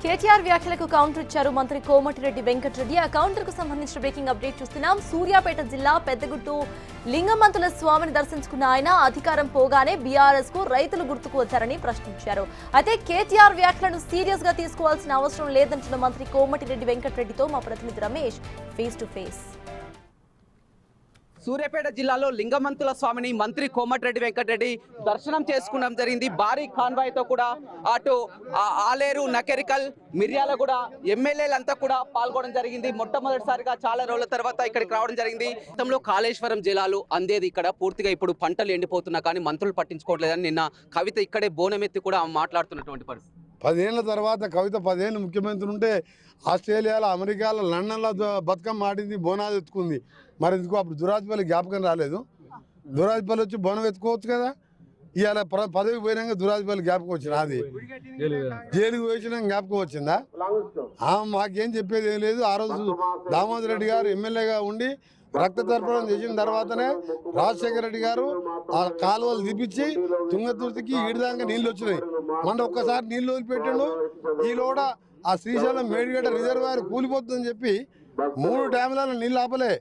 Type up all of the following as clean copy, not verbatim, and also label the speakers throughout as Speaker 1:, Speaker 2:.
Speaker 1: కేటీఆర్ వ్యాఖ్యలకు కౌంటర్ ఇచ్చారు మంత్రి కోమటిరెడ్డి వెంకటరెడ్డి. ఆ కౌంటర్ కు సంబంధించిన బ్రేకింగ్ అప్డేట్ చూస్తున్నాం. సూర్యాపేట జిల్లా పెద్దగుట్టు లింగమంతుల స్వామిని దర్శించుకున్న ఆయన అధికారం పోగానే బీఆర్ఎస్ కు రైతులు గుర్తుకు వచ్చారని ప్రశ్నించారు. అయితే కేటీఆర్ వ్యాఖ్యలను సీరియస్ గా తీసుకోవాల్సిన అవసరం లేదంటున్న మంత్రి కోమటిరెడ్డి వెంకటరెడ్డితో మా ప్రతినిధి Ramesh face to face.
Speaker 2: Suryapet జిల్లాలో లింగమంతుల స్వామిని మంత్రి కోమటిరెడ్డి వెంకటరెడ్డి దర్శనం చేసుకోవడం జరిగింది. భారీ కాన్వాయ్తో కూడా అటు ఆలేరు, నకెరికల్, మిర్యాలగూడ ఎమ్మెల్యేలంతా కూడా పాల్గొనడం జరిగింది. మొట్టమొదటిసారిగా చాలా రోజుల తర్వాత ఇక్కడికి రావడం జరిగింది. గతంలో కాళేశ్వరం జిల్లాలో అందేది ఇక్కడ పూర్తిగా ఇప్పుడు పంటలు ఎండిపోతున్నా కానీ మంత్రులు పట్టించుకోవట్లేదని నిన్న కవిత ఇక్కడే బోనమెత్తి కూడా మాట్లాడుతున్నటువంటి పరిస్థితి.
Speaker 3: 10 ఏళ్ల తర్వాత కవిత 10 ఏళ్ళు ముఖ్యమంత్రి ఉంటే ఆస్ట్రేలియాలో, అమెరికాలో, లండన్లో బతుకమ్మ ఆడింది, బోనాలు ఎత్తుకుంది. మరి ఎందుకు అప్పుడు దురాజ్పల్లి జ్ఞాపకం రాలేదు? దురాజ్పల్లి వచ్చి బోనం ఎత్తుకోవచ్చు కదా. ఇవాళ పదవి పోయినాక దురాజ్పల్లి జ్ఞాపకం వచ్చింది. అది జైలుకు వేసిన జ్ఞాపకం వచ్చిందా? మాకేం చెప్పేది ఏం లేదు. ఆ రోజు దామోదర్ రెడ్డి గారు ఎమ్మెల్యేగా ఉండి రక్త తర్పణం చేసిన తర్వాతనే రాజశేఖర రెడ్డి గారు ఆ కాలువలు తీపిచ్చి తుంగతుర్తికి ఈడదాకా నీళ్ళు వచ్చినాయి. మొన్న ఒక్కసారి నీళ్ళు వదిలిపెట్టాడు. ఈలోడ ఆ శ్రీశైలం మేడిగడ్డ రిజర్వాయర్ కూలిపోతుందని చెప్పి 3 డ్యాములలో నీళ్ళు ఆపలే.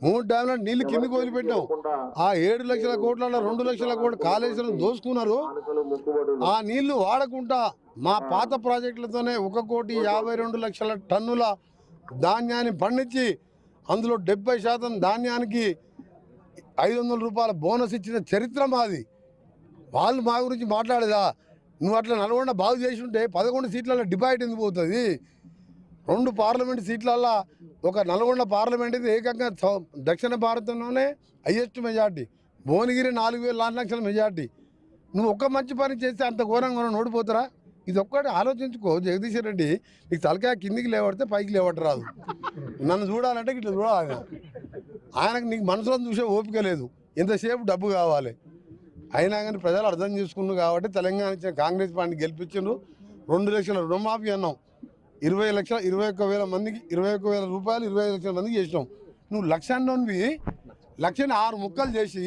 Speaker 3: 3 డ్యాముల నీళ్లు కిందికి వదిలిపెట్టాం. ఆ 7 లక్షల కోట్లలో 2 లక్షల కోట్లు కాళేశ్వరం దోసుకున్నారు. ఆ నీళ్లు వాడకుండా మా పాత ప్రాజెక్టులతోనే 1,52,00,000 టన్నుల ధాన్యాన్ని పండించి అందులో 70% ధాన్యానికి 500 రూపాయల బోనస్ ఇచ్చిన చరిత్ర మాది. వాళ్ళు మా గురించి మాట్లాడేదా? నువ్వు అట్లా నల్గొండ బాగు చేసి ఉంటే 11 సీట్లలో డిపాజిట్ ఎందుకు పోతుంది? 2 పార్లమెంట్ సీట్లల్లో ఒక నల్గొండ పార్లమెంట్ ఇది ఏకంగా దక్షిణ భారతంలోనే హైయెస్ట్ మెజార్టీ. భువనగిరి 4,00,000 లక్షల మెజార్టీ. నువ్వు ఒక్క మంచి పని చేస్తే అంత ఘోరంగా ఓడిపోతారా? ఇది ఒక్కటి ఆలోచించుకో జగదీశ్వర్ రెడ్డి. నీకు తలకాయ కిందికి లేవడితే పైకి లేవట రాదు. నన్ను చూడాలంటే ఇట్లా చూడాలి. ఆయనకు నీకు మనసులో చూసే ఓపిక లేదు. ఎంతసేపు డబ్బు కావాలి. అయినా కానీ ప్రజలు అర్థం చేసుకున్నారు కాబట్టి తెలంగాణ ఇచ్చిన కాంగ్రెస్ పార్టీ గెలిపించిండ్రు. 2 లక్షల రుణమాఫీ అన్నాం. 21,000 మందికి 21,000 రూపాయలు 25 లక్షల మందికి చేసినాం. నువ్వు లక్షన్నోనివి 1,6 ముక్కలు చేసి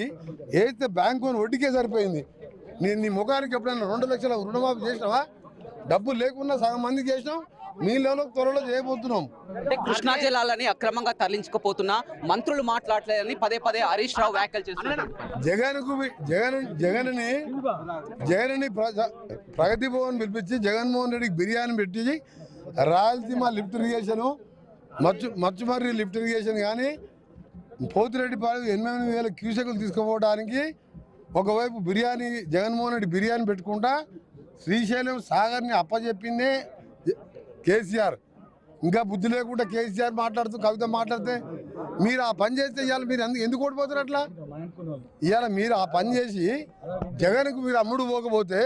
Speaker 3: ఏదైతే బ్యాంకు వడ్డీకే సరిపోయింది. నీ ముఖానికి ఎప్పుడైనా 2 లక్షల రుణమాఫీ చేసినావా? డబ్బు లేకుండా సగం మందికి చేసినాం. మీ లెవెల్లో త్వరలో చేయబోతున్నాం.
Speaker 2: అంటే కృష్ణా జిల్లాలని అక్రమంగా తరలించుకుపోతున్నా మంత్రులు మాట్లాడలేదని పదే పదే హరీష్ రావు వ్యాఖ్యలు చేస్తున్నారు.
Speaker 3: జగన్ని ప్రగతి భవన్ పిలిపించి జగన్మోహన్ రెడ్డికి బిర్యానీ పెట్టి Rayalaseema lift irrigation, Machumarri lift irrigation కానీ పోతిరెడ్డిపాడు 8,000 క్యూసెక్లు తీసుకుపోవడానికి ఒకవైపు బిర్యానీ జగన్మోహన్ రెడ్డి బిర్యానీ పెట్టుకుంటా శ్రీశైలం సాగర్ని అప్పచెప్పిందే కేసీఆర్. ఇంకా బుద్ధి లేకుండా కేసీఆర్ మాట్లాడుతూ కవిత మాట్లాడితే మీరు ఆ పని చేస్తే ఇవాళ మీరు ఎందుకు ఓడిపోతారు? అట్లా ఇవాళ మీరు ఆ పని చేసి జగన్కు మీరు అమ్ముడు పోకపోతే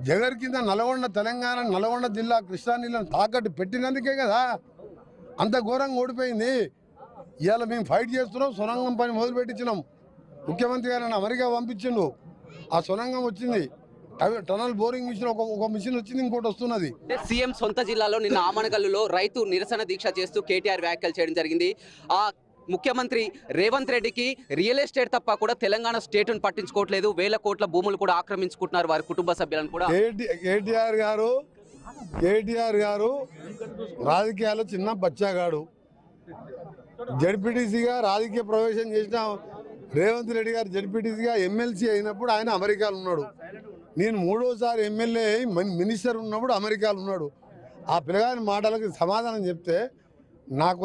Speaker 3: జగన్ కింద నల్గొండ జిల్లా కృష్ణా నీళ్ళను తాకట్టు పెట్టినందుకే కదా అంత ఘోరంగా ఓడిపోయింది. ఇవాళ మేము ఫైట్ చేస్తున్నాం. సొరంగం పని మొదలు పెట్టించినాం. ముఖ్యమంత్రి గారు అమెరికా పంపించిండు. ఆ సొరంగం వచ్చింది. టనల్ బోరింగ్ మిషన్ ఒక మిషన్ వచ్చింది, ఇంకోటి వస్తున్నది.
Speaker 2: సీఎం సొంత జిల్లాలో నిన్న ఆమనగల్లులో రైతు నిరసన దీక్ష చేస్తూ కేటీఆర్ వ్యాఖ్యలు చేయడం జరిగింది. ఆ ముఖ్యమంత్రి రేవంత్ రెడ్డికి రియల్ ఎస్టేట్ తప్ప కూడా తెలంగాణ స్టేట్ను పట్టించుకోవట్లేదు. 1,000 కోట్ల భూములు కూడా ఆక్రమించుకుంటున్నారు వారి కుటుంబ సభ్యులను కూడా.
Speaker 3: కేటీఆర్ గారు రాజకీయాల్లో చిన్న బచ్చాగాడు. జడ్పీటీసీగా రాజకీయ ప్రవేశం చేసిన రేవంత్ రెడ్డి గారు జడ్పీటీసీగా ఎమ్మెల్సీ అయినప్పుడు ఆయన అమెరికాలో ఉన్నాడు. నేను 3వసారి ఎమ్మెల్యే మినిస్టర్ ఉన్నప్పుడు అమెరికాలో ఉన్నాడు. ఆ పిల్లగాని మాటలకు సమాధానం చెప్తే నాకు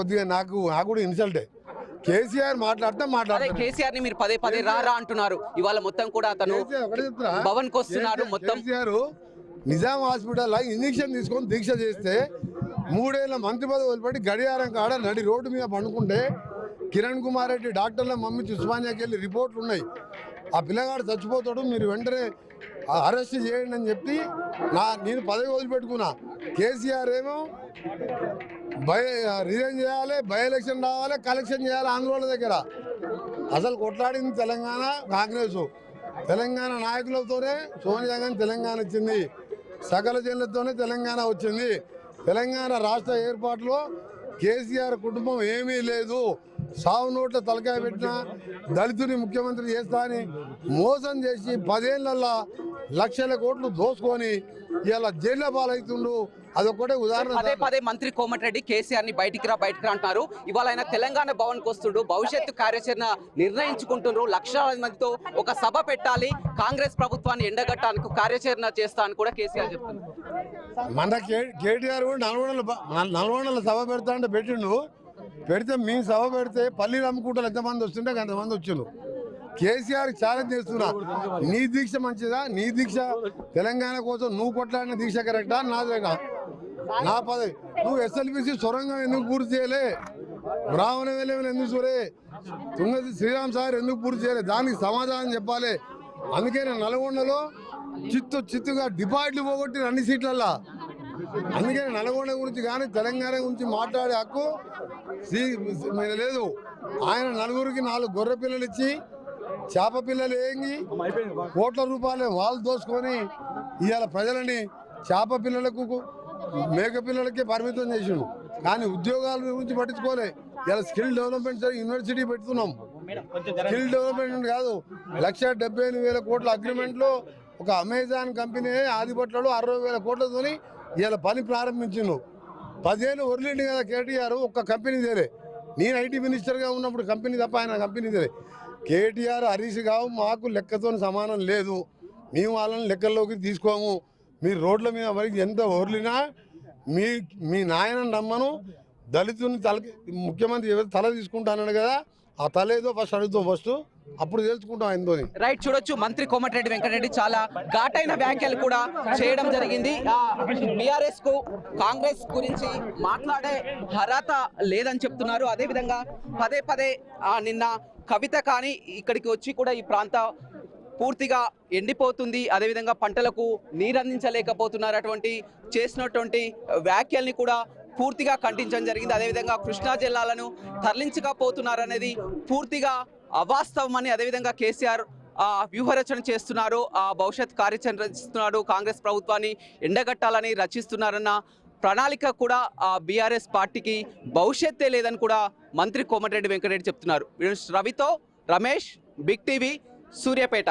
Speaker 3: కూడా ఇన్సల్టే. కేసీఆర్ మాట్లాడితే
Speaker 2: కేసీఆర్ ని మీరు పదే పదే రా అంటున్నారు. ఇవాళ మొత్తం కూడా అతను భవన్ కు వస్తున్నారు. మొత్తం
Speaker 3: కేసీఆర్ నిజాం హాస్పిటల్ ఇంజక్షన్ తీసుకొని దీక్ష చేస్తే 3 ఏళ్ళ మంత్రి పదవి వదిలిపెట్టి గడియారం కాడ నడి రోడ్డు మీద పండుకుంటే కిరణ్ కుమార్ రెడ్డి డాక్టర్ల మమ్మీ ఉస్మానియాకి వెళ్ళి రిపోర్ట్లు ఉన్నాయి. ఆ పిల్లగాడు చచ్చిపోతాడు, మీరు వెంటనే అరెస్ట్ చేయండి అని చెప్పి నేను పదవి వదిలిపెట్టుకున్నా. కేసీఆర్ ఏమో రిజైన్ చేయాలి, బై ఎలక్షన్ రావాలి, కలెక్షన్ చేయాలి ఆంధ్రోళ్ళ దగ్గర. అసలు కొట్లాడింది తెలంగాణ కాంగ్రెస్. తెలంగాణ నాయకులతోనే సోనియా గాంధీ తెలంగాణ వచ్చింది. సకల జనులతోనే తెలంగాణ వచ్చింది. తెలంగాణ రాష్ట్ర ఏర్పాటులో కేసీఆర్ కుటుంబం ఏమీ లేదు. సావు నోట్ల తలకాయ పెట్టిన దళితుని ముఖ్యమంత్రి చేస్తా అని మోసం చేసి 10 ఏళ్లలో లక్షల కోట్లు దోసుకొని ఇలా జైల్లో పాలవుతుండు. అదొక్కటే ఉదాహరణ.
Speaker 2: పదే పదే మంత్రి కోమటిరెడ్డి కేసీఆర్ ని బయటికి రా అంటున్నారు. ఇవాళ ఆయన తెలంగాణ భవన్ కు వస్తుండు, భవిష్యత్తు కార్యాచరణ నిర్ణయించుకుంటున్నారు. లక్షలాది మందితో ఒక సభ పెట్టాలి, కాంగ్రెస్ ప్రభుత్వాన్ని ఎండగట్టడానికి కార్యాచరణ చేస్తా అని కూడా కేసీఆర్ చెప్తున్నారు.
Speaker 3: మన కేటీఆర్ కూడా నల్గొండల సభ పెడతా అంటే పెట్టిండు. పెడితే మీ సభ పెడితే పల్లి అమ్ముకుంటారు ఎంతమంది వస్తుంటే అంతమంది వచ్చిండు. కేసీఆర్ ఛాలెంజ్ చేస్తున్నా, నీ దీక్ష మంచిదా? నీ దీక్ష తెలంగాణ కోసం నువ్వు కొట్లాడిన దీక్ష కరెక్టా? నాదేనా? నా పదవి. నువ్వు ఎస్ఎల్బిసి సొరంగం ఎందుకు పూర్తి చేయలే? బ్రాహ్మణ వేలేమని ఎందుకు చూడే? తుంగతి శ్రీరామ్ సాగర్ ఎందుకు పూర్తి చేయలే? దానికి సమాధానం చెప్పాలి. అందుకే నేను నల్గొండలో చిత్తుగా డిపాజిట్లు పోగొట్టిన అన్ని సీట్లల్లా. అందుకని నల్గొండ గురించి కానీ తెలంగాణ గురించి మాట్లాడే హక్కు లేదు. ఆయన నలుగురికి 4 గొర్రె పిల్లలు ఇచ్చి చేప పిల్లలు ఏంగి కోట్ల రూపాయలు వాళ్ళు దోసుకొని ఇవాళ ప్రజలని చేప పిల్లలకు మేక పిల్లలకి పరిమితం చేసిండు. కానీ ఉద్యోగాల గురించి పట్టించుకోలే. ఇలా స్కిల్ డెవలప్మెంట్ యూనివర్సిటీ పెడుతున్నాం. స్కిల్ డెవలప్మెంట్ కాదు, 1,78,000 కోట్ల అగ్రిమెంట్లో ఒక అమెజాన్ కంపెనీ ఆదిపట్లలో 60,000 కోట్లతోని ఇలా పని ప్రారంభించిండు. 10 ఏళ్ళు వదిలిండి కదా కేటీఆర్, ఒక్క కంపెనీ తేలే. నేను ఐటీ మినిస్టర్గా ఉన్నప్పుడు కంపెనీ తప్ప ఆయన కంపెనీ తేలే. కేటీఆర్ హరీష్ రావు మాకు లెక్కతో సమానం లేదు. మేము వాళ్ళని లెక్కల్లోకి తీసుకోము. మీరు రోడ్ల మీద వరకు ఎంత వదిలినా మీ నాయన నమ్మను. దళితుని ముఖ్యమంత్రి తల తీసుకుంటానన్నాడు కదా, ఆ తల ఏదో ఫస్ట్ అడుగుతాం, అప్పుడు తెలుసుకుంటాం ఆయనతోని.
Speaker 2: రైట్, చూడొచ్చు మంత్రి కోమటిరెడ్డి వెంకటరెడ్డి చాలా ఘాటైన వ్యాఖ్యలు కూడా చేయడం జరిగింది. బీఆర్ఎస్ కు కాంగ్రెస్ గురించి మాట్లాడే అర్హత లేదని చెప్తున్నారు. అదేవిధంగా పదే నిన్న కవిత కానీ ఇక్కడికి వచ్చి కూడా ఈ ప్రాంత పూర్తిగా ఎండిపోతుంది, అదేవిధంగా పంటలకు నీరందించలేకపోతున్నారు అటువంటి చేసినటువంటి వ్యాఖ్యల్ని కూడా పూర్తిగా ఖండించడం జరిగింది. అదేవిధంగా కృష్ణా జిల్లాలను తరలించకపోతున్నారనేది పూర్తిగా అవాస్తవం అని, అదేవిధంగా కేసీఆర్ వ్యూహరచన చేస్తున్నారు, భవిష్యత్ కార్యాచరణ రచిస్తున్నారు, కాంగ్రెస్ ప్రభుత్వాన్ని ఎండగట్టాలని రచిస్తున్నారన్న ప్రణాళిక కూడా బీఆర్ఎస్ పార్టీకి భవిష్యత్తే లేదని కూడా మంత్రి కోమటిరెడ్డి వెంకటరెడ్డి చెప్తున్నారు. రవితో రమేష్, బిగ్ టీవీ, సూర్యాపేట.